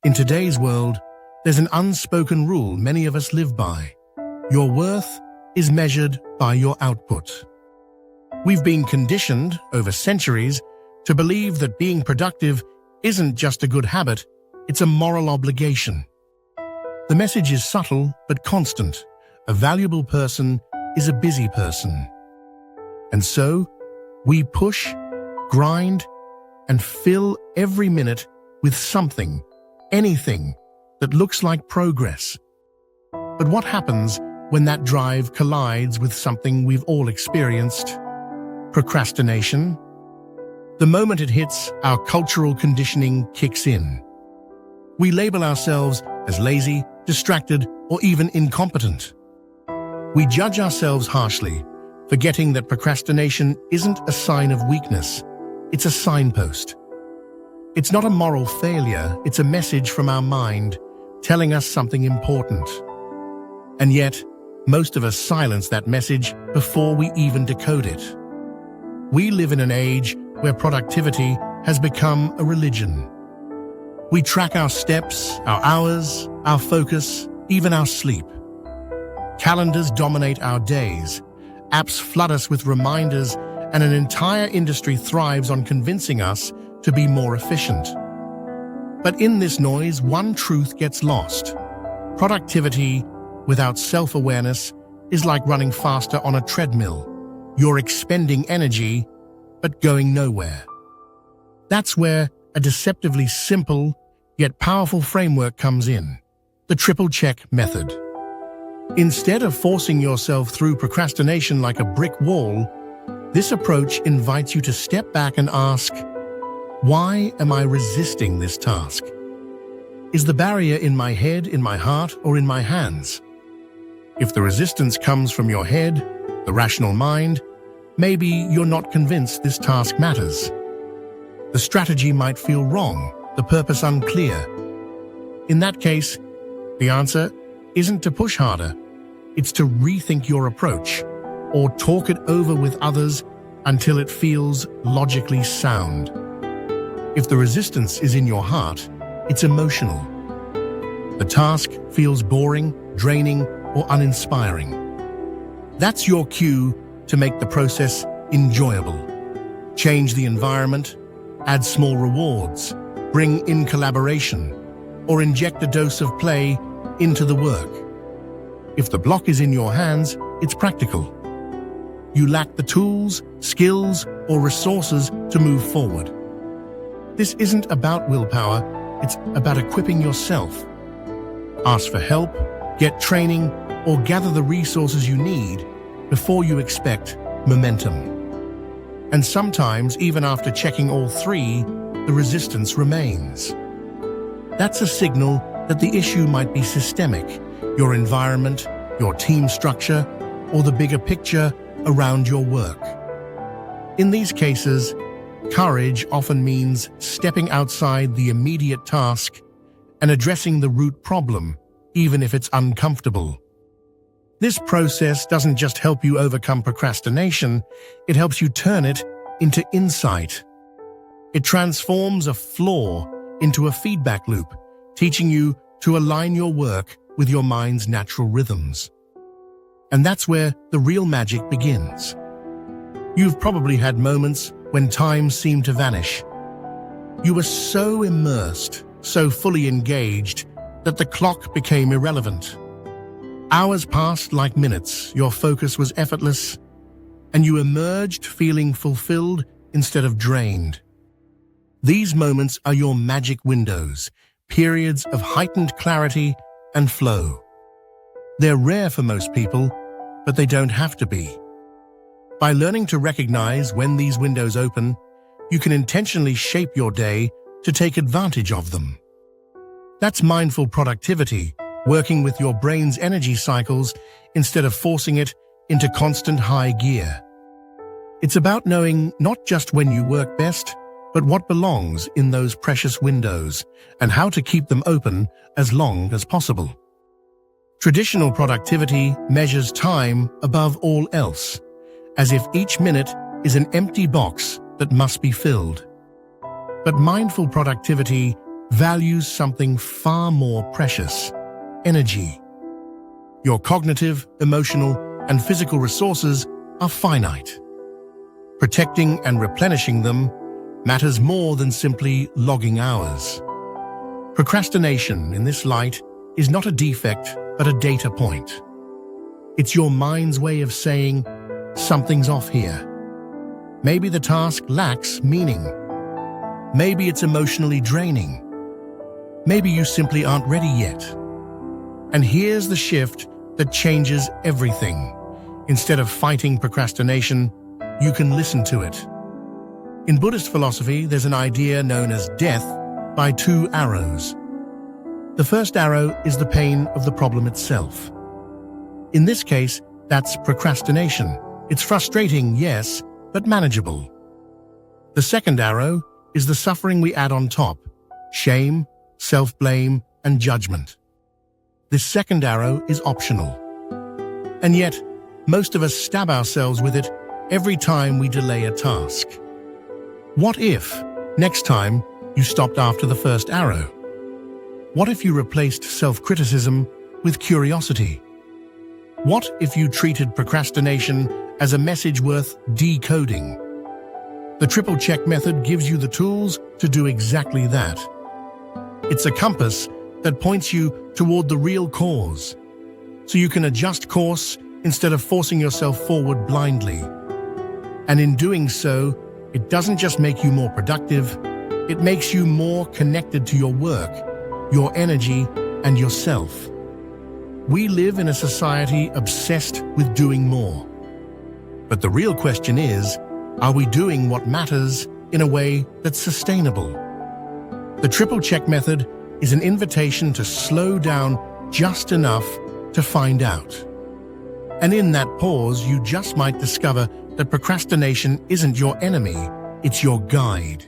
In today's world, there's an unspoken rule many of us live by. Your worth is measured by your output. We've been conditioned over centuries to believe that being productive isn't just a good habit, it's a moral obligation. The message is subtle but constant. A valuable person is a busy person. And so, we push, grind, and fill every minute with something, anything, that looks like progress. But what happens when that drive collides with something we've all experienced? Procrastination. The moment it hits, our cultural conditioning kicks in. We label ourselves as lazy, distracted, or even incompetent. We judge ourselves harshly, forgetting that procrastination isn't a sign of weakness, it's a signpost. It's not a moral failure, it's a message from our mind telling us something important. And yet, most of us silence that message before we even decode it. We live in an age where productivity has become a religion. We track our steps, our hours, our focus, even our sleep. Calendars dominate our days, apps flood us with reminders, and an entire industry thrives on convincing us to be more efficient. But in this noise, one truth gets lost. Productivity without self-awareness is like running faster on a treadmill. You're expending energy, but going nowhere. That's where a deceptively simple, yet powerful framework comes in: the triple check method. Instead of forcing yourself through procrastination like a brick wall, this approach invites you to step back and ask, why am I resisting this task? Is the barrier in my head, in my heart, or in my hands? If the resistance comes from your head, the rational mind, maybe you're not convinced this task matters. The strategy might feel wrong, the purpose unclear. In that case, the answer isn't to push harder, it's to rethink your approach, or talk it over with others until it feels logically sound. If the resistance is in your heart, it's emotional. The task feels boring, draining, or uninspiring. That's your cue to make the process enjoyable. Change the environment, add small rewards, bring in collaboration, or inject a dose of play into the work. If the block is in your hands, it's practical. You lack the tools, skills, or resources to move forward. This isn't about willpower, it's about equipping yourself. Ask for help, get training, or gather the resources you need before you expect momentum. And sometimes, even after checking all three, the resistance remains. That's a signal that the issue might be systemic: your environment, your team structure, or the bigger picture around your work. In these cases, courage often means stepping outside the immediate task and addressing the root problem, even if it's uncomfortable. This process doesn't just help you overcome procrastination, it helps you turn it into insight. It transforms a flaw into a feedback loop, teaching you to align your work with your mind's natural rhythms. And that's where the real magic begins. You've probably had moments when time seemed to vanish. You were so immersed, so fully engaged, that the clock became irrelevant. Hours passed like minutes, your focus was effortless, and you emerged feeling fulfilled instead of drained. These moments are your magic windows, periods of heightened clarity and flow. They're rare for most people, but they don't have to be. By learning to recognize when these windows open, you can intentionally shape your day to take advantage of them. That's mindful productivity, working with your brain's energy cycles instead of forcing it into constant high gear. It's about knowing not just when you work best, but what belongs in those precious windows and how to keep them open as long as possible. Traditional productivity measures time above all else, as if each minute is an empty box that must be filled. But mindful productivity values something far more precious: energy. Your cognitive, emotional, and physical resources are finite. Protecting and replenishing them matters more than simply logging hours. Procrastination, in this light, is not a defect but a data point. It's your mind's way of saying, something's off here. Maybe the task lacks meaning. Maybe it's emotionally draining. Maybe you simply aren't ready yet. And here's the shift that changes everything. Instead of fighting procrastination, you can listen to it. In Buddhist philosophy, there's an idea known as death by two arrows. The first arrow is the pain of the problem itself. In this case, that's procrastination. It's frustrating, yes, but manageable. The second arrow is the suffering we add on top: shame, self-blame, and judgment. This second arrow is optional. And yet, most of us stab ourselves with it every time we delay a task. What if, next time, you stopped after the first arrow? What if you replaced self-criticism with curiosity? What if you treated procrastination as a message worth decoding? The triple check method gives you the tools to do exactly that. It's a compass that points you toward the real cause, so you can adjust course instead of forcing yourself forward blindly. And in doing so, it doesn't just make you more productive, it makes you more connected to your work, your energy, and yourself. We live in a society obsessed with doing more. But the real question is, are we doing what matters in a way that's sustainable? The triple check method is an invitation to slow down just enough to find out. And in that pause, you just might discover that procrastination isn't your enemy, it's your guide.